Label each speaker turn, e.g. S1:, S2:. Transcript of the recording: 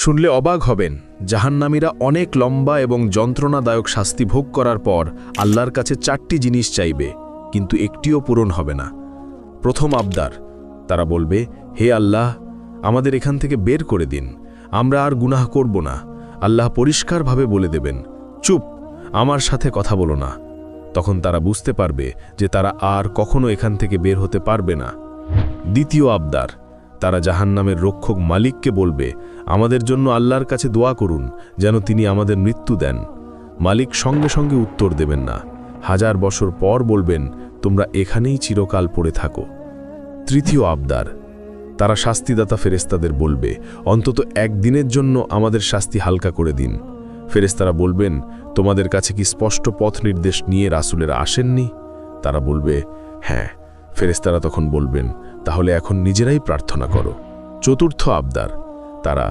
S1: শুনলে অবাক হবেন, জাহান্নামীরা অনেক লম্বা এবং যন্ত্রণাদায়ক শাস্তি ভোগ করার পর আল্লাহর কাছে 4টি জিনিস চাইবে, কিন্তু একটিও পূরণ হবে না। প্রথম আবদার, তারা বলবে, হে আল্লাহ, আমাদের এখান থেকে বের করে দিন, আমরা আর গুনাহ করব না। আল্লাহ পরিষ্কারভাবে বলে দেবেন, চুপ, আমার সাথে কথা বলো না। তখন তারা বুঝতে পারবে যে তারা আর কখনো এখান থেকে বের হতে পারবে না। দ্বিতীয় আবদার, তারা জাহান্নামের রক্ষক মালিককে বলবে, আমাদের জন্য আল্লাহর কাছে দোয়া করুন যেন তিনি আমাদের মৃত্যু দেন। মালিক সঙ্গে সঙ্গে উত্তর দেবেন না, 1000 বছর পর বলবেন, তোমরা এখানেই চিরকাল পড়ে থাকো। তৃতীয় আবদার, তারা শাস্তিদাতা ফেরেশতাদের বলবে, অন্তত একদিনের জন্য আমাদের শাস্তি হালকা করে দিন। ফেরেশতারা বলবেন, তোমাদের কাছে কি স্পষ্ট পথ নির্দেশ নিয়ে রাসূলেরা আসেননি? তারা বলবে, হ্যাঁ। ফেরেশতারা তখন বলবেন, তাহলে এখন নিজেরাই প্রার্থনা করো। চতুর্থ আবদার, তারা